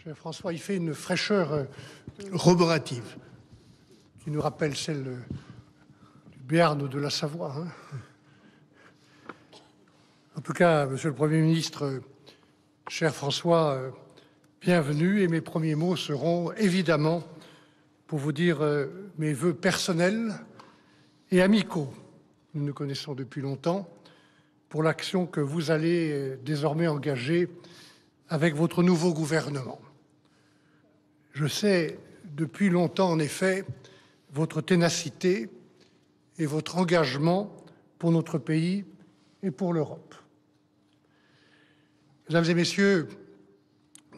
Cher François, il fait une fraîcheur roborative qui nous rappelle celle du Béarn ou de la Savoie. En tout cas, Monsieur le Premier ministre, cher François, bienvenue, et mes premiers mots seront évidemment pour vous dire mes vœux personnels et amicaux. Nous nous connaissons depuis longtemps pour l'action que vous allez désormais engager avec votre nouveau gouvernement. Je sais depuis longtemps, en effet, votre ténacité et votre engagement pour notre pays et pour l'Europe. Mesdames et messieurs,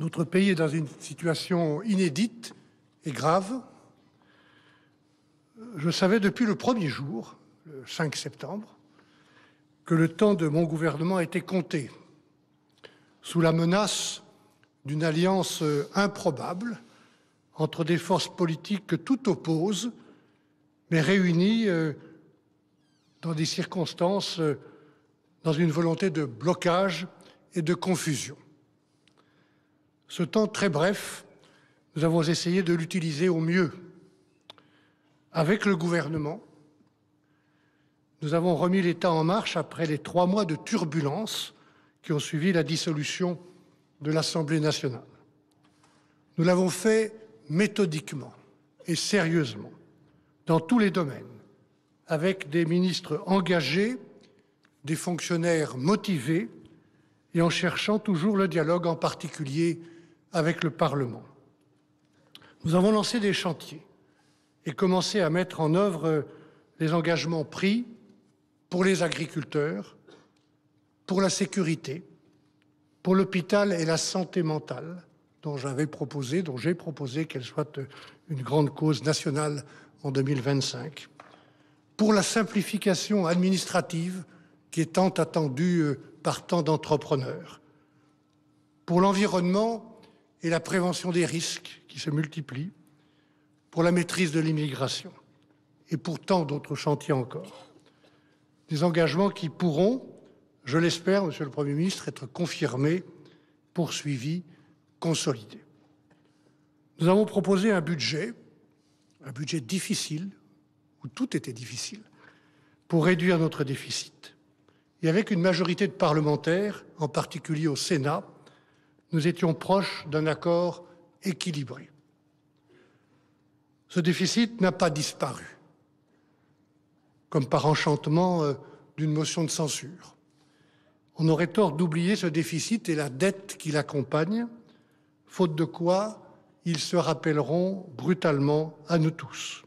notre pays est dans une situation inédite et grave. Je savais depuis le premier jour, le 5 septembre, que le temps de mon gouvernement était compté, sous la menace d'une alliance improbable entre des forces politiques que tout oppose, mais réunies dans des circonstances, dans une volonté de blocage et de confusion. Ce temps très bref, nous avons essayé de l'utiliser au mieux. Avec le gouvernement, nous avons remis l'État en marche après les 3 mois de turbulence qui ont suivi la dissolution de l'Assemblée nationale. Nous l'avons fait méthodiquement et sérieusement, dans tous les domaines, avec des ministres engagés, des fonctionnaires motivés et en cherchant toujours le dialogue, en particulier avec le Parlement. Nous avons lancé des chantiers et commencé à mettre en œuvre les engagements pris pour les agriculteurs, pour la sécurité, pour l'hôpital et la santé mentale, dont j'ai proposé qu'elle soit une grande cause nationale en 2025, pour la simplification administrative qui est tant attendue par tant d'entrepreneurs, pour l'environnement et la prévention des risques qui se multiplient, pour la maîtrise de l'immigration et pour tant d'autres chantiers encore. Des engagements qui pourront, je l'espère, Monsieur le Premier ministre, être confirmés, poursuivis, consolidés. Nous avons proposé un budget difficile, où tout était difficile, pour réduire notre déficit. Et avec une majorité de parlementaires, en particulier au Sénat, nous étions proches d'un accord équilibré. Ce déficit n'a pas disparu, comme par enchantement d'une motion de censure. On aurait tort d'oublier ce déficit et la dette qui l'accompagne, faute de quoi ils se rappelleront brutalement à nous tous.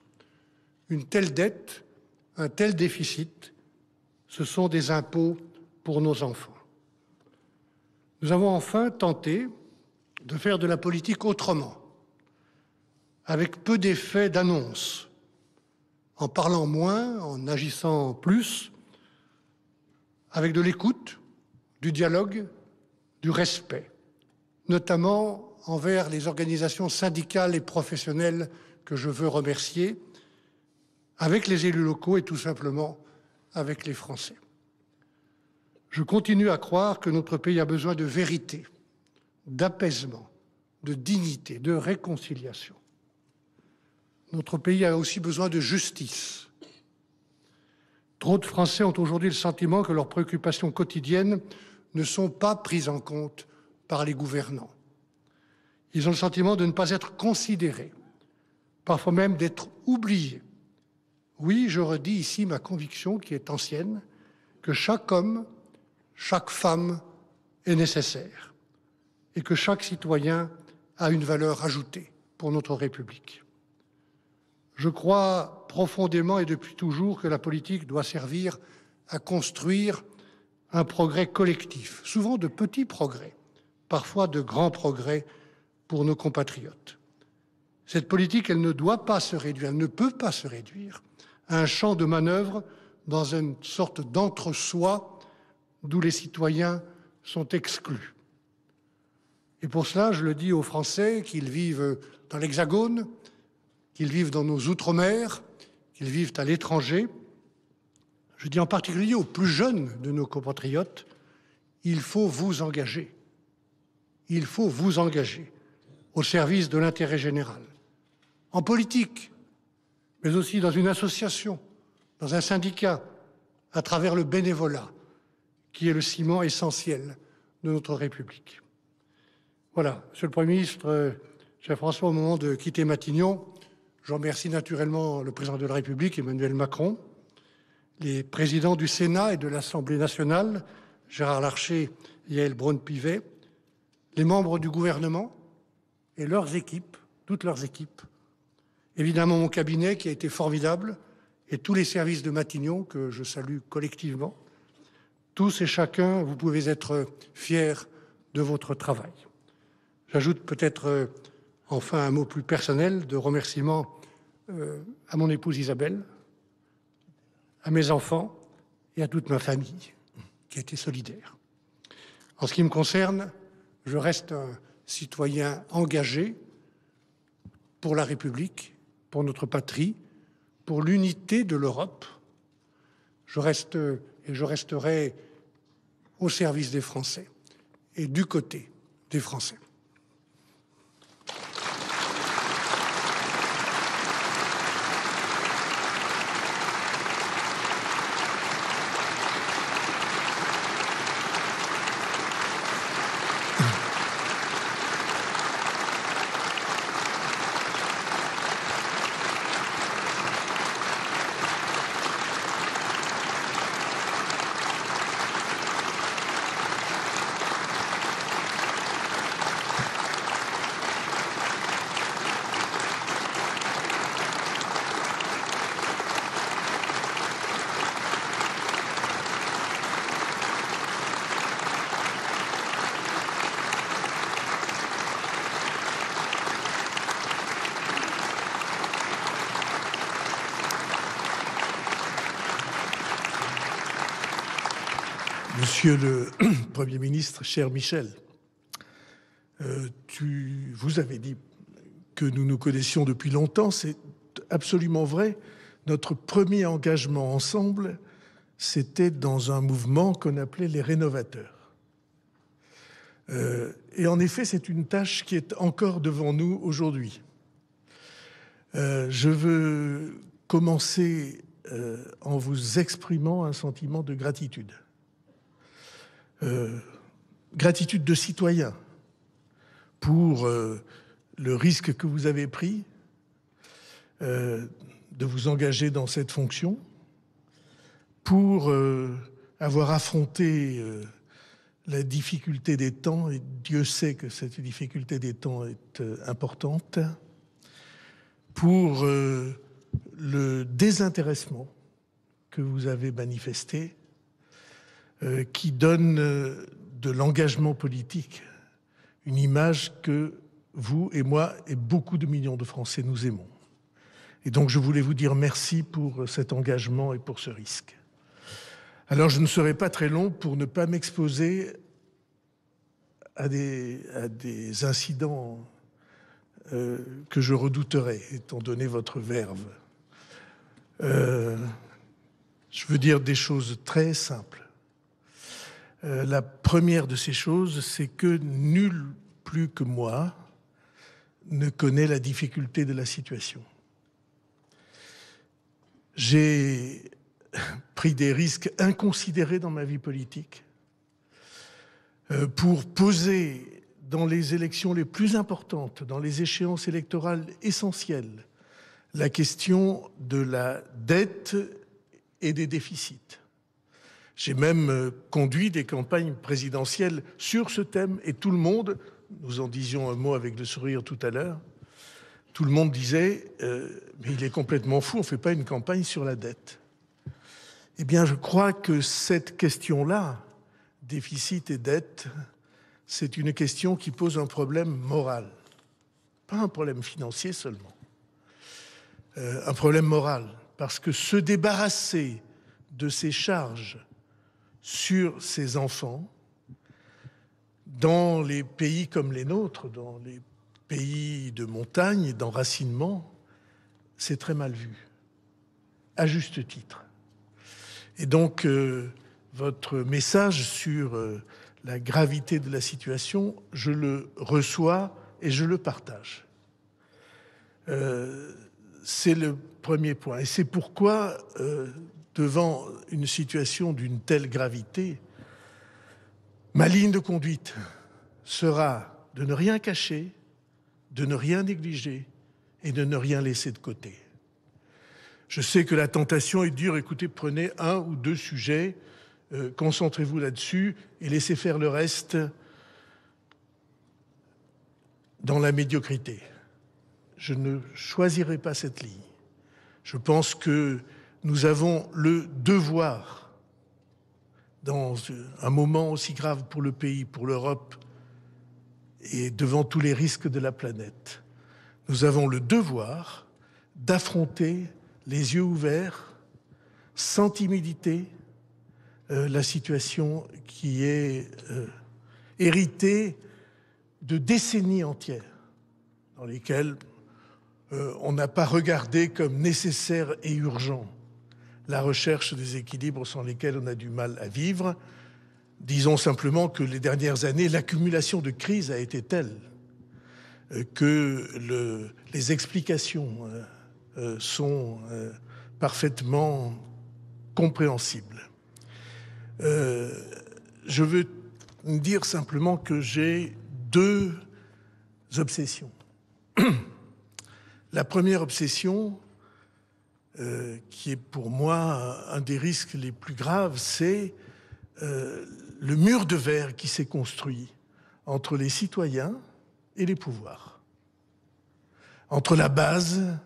Une telle dette, un tel déficit, ce sont des impôts pour nos enfants. Nous avons enfin tenté de faire de la politique autrement, avec peu d'effets d'annonce, en parlant moins, en agissant plus, avec de l'écoute, du dialogue, du respect, notamment envers les organisations syndicales et professionnelles que je veux remercier, avec les élus locaux et tout simplement avec les Français. Je continue à croire que notre pays a besoin de vérité, d'apaisement, de dignité, de réconciliation. Notre pays a aussi besoin de justice. Trop de Français ont aujourd'hui le sentiment que leurs préoccupations quotidiennes ne sont pas prises en compte par les gouvernants. Ils ont le sentiment de ne pas être considérés, parfois même d'être oubliés. Oui, je redis ici ma conviction qui est ancienne, que chaque homme, chaque femme est nécessaire et que chaque citoyen a une valeur ajoutée pour notre République. Je crois profondément et depuis toujours que la politique doit servir à construire un progrès collectif, souvent de petits progrès, parfois de grands progrès pour nos compatriotes. Cette politique, elle ne doit pas se réduire, elle ne peut pas se réduire à un champ de manœuvre dans une sorte d'entre-soi d'où les citoyens sont exclus. Et pour cela, je le dis aux Français, qu'ils vivent dans l'Hexagone, qu'ils vivent dans nos outre-mer, qu'ils vivent à l'étranger, je dis en particulier aux plus jeunes de nos compatriotes, il faut vous engager. Il faut vous engager au service de l'intérêt général. En politique, mais aussi dans une association, dans un syndicat, à travers le bénévolat, qui est le ciment essentiel de notre République. Voilà, Monsieur le Premier ministre, cher François, au moment de quitter Matignon, je remercie naturellement le Président de la République, Emmanuel Macron, les présidents du Sénat et de l'Assemblée nationale, Gérard Larcher et Yaël Braun-Pivet, les membres du gouvernement et leurs équipes, toutes leurs équipes, évidemment mon cabinet qui a été formidable et tous les services de Matignon que je salue collectivement. Tous et chacun, vous pouvez être fiers de votre travail. J'ajoute peut-être enfin un mot plus personnel de remerciement à mon épouse Isabelle, à mes enfants et à toute ma famille qui a été solidaire. En ce qui me concerne, je reste un citoyen engagé pour la République, pour notre patrie, pour l'unité de l'Europe. Je reste et je resterai au service des Français et du côté des Français. Monsieur le Premier ministre, cher Michel, vous avez dit que nous nous connaissions depuis longtemps. C'est absolument vrai. Notre premier engagement ensemble, c'était dans un mouvement qu'on appelait les rénovateurs. Et en effet, c'est une tâche qui est encore devant nous aujourd'hui. Je veux commencer en vous exprimant un sentiment de gratitude. Gratitude de citoyen pour le risque que vous avez pris de vous engager dans cette fonction, pour avoir affronté la difficulté des temps, et Dieu sait que cette difficulté des temps est importante, pour le désintéressement que vous avez manifesté, qui donne de l'engagement politique une image que vous et moi et beaucoup de millions de Français nous aimons. Et donc je voulais vous dire merci pour cet engagement et pour ce risque. Alors je ne serai pas très long pour ne pas m'exposer à des incidents que je redouterais, étant donné votre verve. Je veux dire des choses très simples. La première de ces choses, c'est que nul plus que moi ne connaît la difficulté de la situation. J'ai pris des risques inconsidérés dans ma vie politique pour poser dans les élections les plus importantes, dans les échéances électorales essentielles, la question de la dette et des déficits. J'ai même conduit des campagnes présidentielles sur ce thème et tout le monde, nous en disions un mot avec le sourire tout à l'heure, tout le monde disait « mais il est complètement fou, on ne fait pas une campagne sur la dette ». Eh bien, je crois que cette question-là, déficit et dette, c'est une question qui pose un problème moral, pas un problème financier seulement, un problème moral, parce que se débarrasser de ces charges sur ces enfants, dans les pays comme les nôtres, dans les pays de montagne et d'enracinement, c'est très mal vu, à juste titre. Et donc, votre message sur la gravité de la situation, je le reçois et je le partage. C'est le premier point. Et c'est pourquoi, devant une situation d'une telle gravité, ma ligne de conduite sera de ne rien cacher, de ne rien négliger et de ne rien laisser de côté. Je sais que la tentation est dure. Écoutez, prenez un ou deux sujets, concentrez-vous là-dessus et laissez faire le reste dans la médiocrité. Je ne choisirai pas cette ligne. Je pense que nous avons le devoir, dans un moment aussi grave pour le pays, pour l'Europe, et devant tous les risques de la planète, nous avons le devoir d'affronter les yeux ouverts, sans timidité, la situation qui est héritée de décennies entières dans lesquelles on n'a pas regardé comme nécessaire et urgent la recherche des équilibres sans lesquels on a du mal à vivre. Disons simplement que les dernières années, l'accumulation de crises a été telle que les explications sont parfaitement compréhensibles. Je veux dire simplement que j'ai deux obsessions. La première obsession, qui est pour moi un des risques les plus graves, c'est le mur de verre qui s'est construit entre les citoyens et les pouvoirs. Entre la base,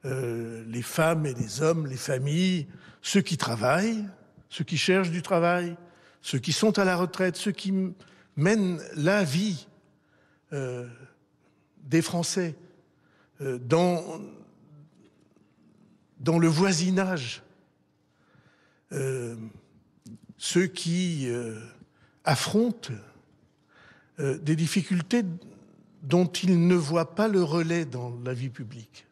les femmes et les hommes, les familles, ceux qui travaillent, ceux qui cherchent du travail, ceux qui sont à la retraite, ceux qui mènent la vie des Français dans le voisinage, ceux qui affrontent des difficultés dont ils ne voient pas le relais dans la vie publique.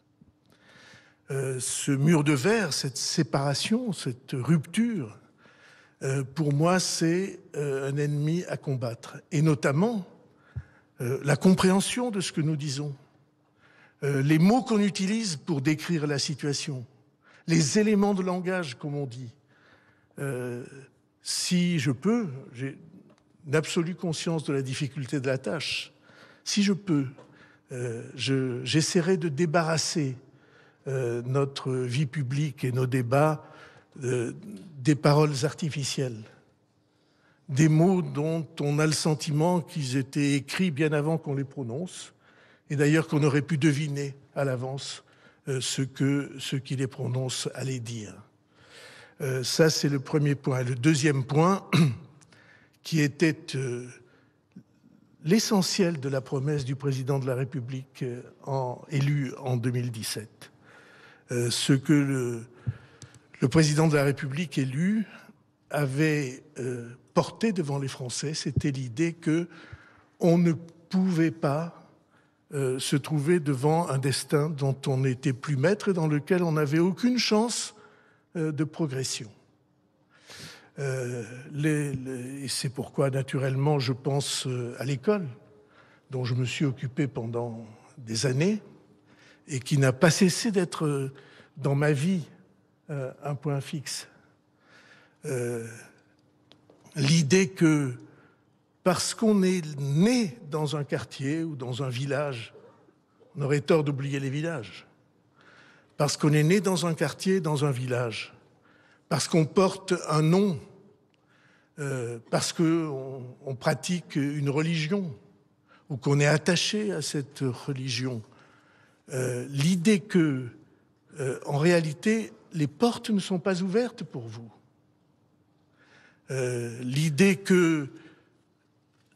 Ce mur de verre, cette séparation, cette rupture, pour moi, c'est un ennemi à combattre. Et notamment, la compréhension de ce que nous disons, les mots qu'on utilise pour décrire la situation, les éléments de langage, comme on dit. Si je peux, j'ai une absolue conscience de la difficulté de la tâche. Si je peux, j'essaierai de débarrasser notre vie publique et nos débats des paroles artificielles, des mots dont on a le sentiment qu'ils étaient écrits bien avant qu'on les prononce, et d'ailleurs qu'on aurait pu deviner à l'avance ce que ceux qui les prononcent allaient dire. Ça, c'est le premier point. Le deuxième point, qui était l'essentiel de la promesse du président de la République élu en 2017. Ce que le président de la République élu avait porté devant les Français, c'était l'idée qu'on ne pouvait pas se trouver devant un destin dont on n'était plus maître et dans lequel on n'avait aucune chance de progression. Et c'est pourquoi, naturellement, je pense à l'école, dont je me suis occupé pendant des années et qui n'a pas cessé d'être dans ma vie un point fixe. L'idée que parce qu'on est né dans un quartier ou dans un village, on aurait tort d'oublier les villages. Parce qu'on est né dans un quartier, dans un village, parce qu'on porte un nom, parce qu'on pratique une religion ou qu'on est attaché à cette religion. L'idée que, en réalité, les portes ne sont pas ouvertes pour vous. L'idée que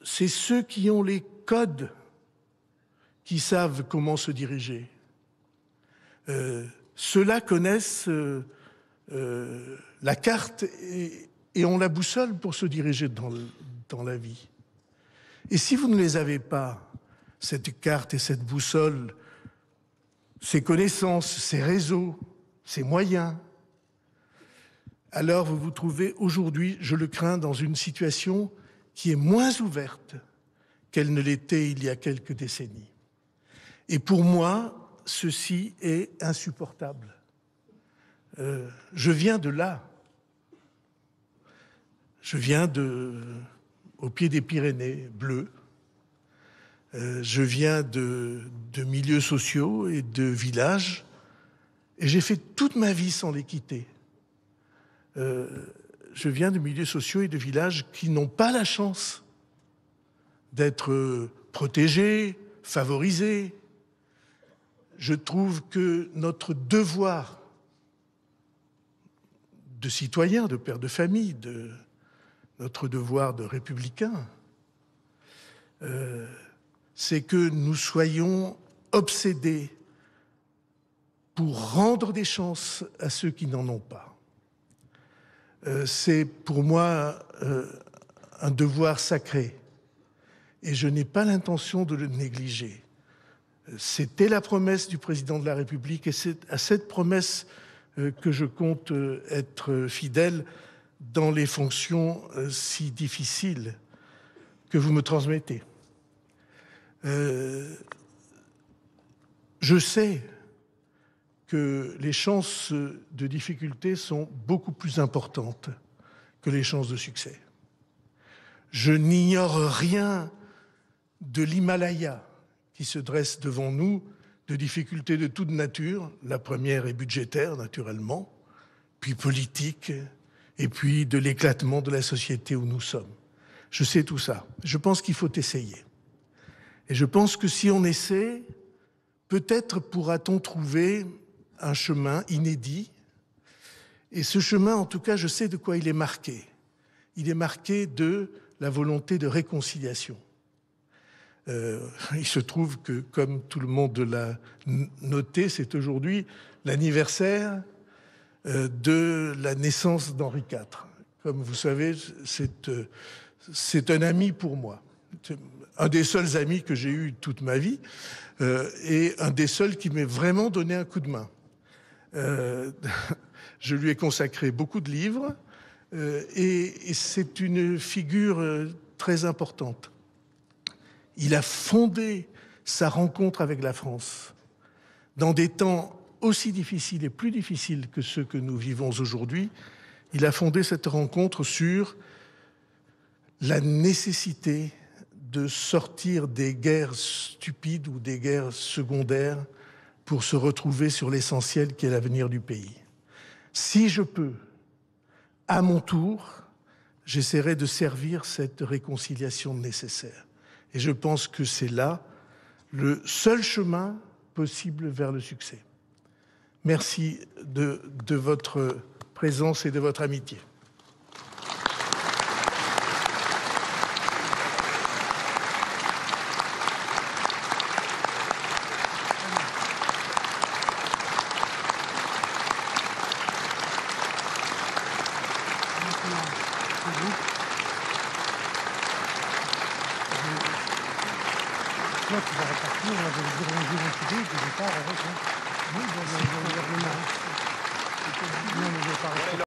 c'est ceux qui ont les codes qui savent comment se diriger. Ceux-là connaissent la carte et ont la boussole pour se diriger dans la vie. Et si vous ne les avez pas, cette carte et cette boussole, ces connaissances, ces réseaux, ces moyens, alors vous vous trouvez aujourd'hui, je le crains, dans une situation qui est moins ouverte qu'elle ne l'était il y a quelques décennies. Et pour moi, ceci est insupportable. Je viens de là. Je viens au pied des Pyrénées bleues. Je viens de milieux sociaux et de villages. Et j'ai fait toute ma vie sans les quitter. Je viens de milieux sociaux et de villages qui n'ont pas la chance d'être protégés, favorisés. Je trouve que notre devoir de citoyen, de père de famille, notre devoir de républicain, c'est que nous soyons obsédés pour rendre des chances à ceux qui n'en ont pas. C'est pour moi un devoir sacré et je n'ai pas l'intention de le négliger. C'était la promesse du président de la République et c'est à cette promesse que je compte être fidèle dans les fonctions si difficiles que vous me transmettez. Je sais que les chances de difficulté sont beaucoup plus importantes que les chances de succès. Je n'ignore rien de l'Himalaya qui se dresse devant nous, de difficultés de toute nature. La première est budgétaire, naturellement, puis politique, et puis de l'éclatement de la société où nous sommes. Je sais tout ça. Je pense qu'il faut essayer. Et je pense que si on essaie, peut-être pourra-t-on trouver un chemin inédit. Et ce chemin, en tout cas, je sais de quoi il est marqué. Il est marqué de la volonté de réconciliation. Il se trouve que, comme tout le monde l'a noté, c'est aujourd'hui l'anniversaire de la naissance d'Henri IV. Comme vous savez, c'est un ami pour moi. C'est un des seuls amis que j'ai eu toute ma vie et un des seuls qui m'ait vraiment donné un coup de main. Je lui ai consacré beaucoup de livres et c'est une figure très importante. Il a fondé sa rencontre avec la France dans des temps aussi difficiles et plus difficiles que ceux que nous vivons aujourd'hui. Il a fondé cette rencontre sur la nécessité de sortir des guerres stupides ou des guerres secondaires pour se retrouver sur l'essentiel qui est l'avenir du pays. Si je peux, à mon tour, j'essaierai de servir cette réconciliation nécessaire. Et je pense que c'est là le seul chemin possible vers le succès. Merci de votre présence et de votre amitié. Toi, tu vas repartir, on va dire un jour en Tibet, tu repars avec. Oui, le gouvernement. Non, mais je vais pas rester.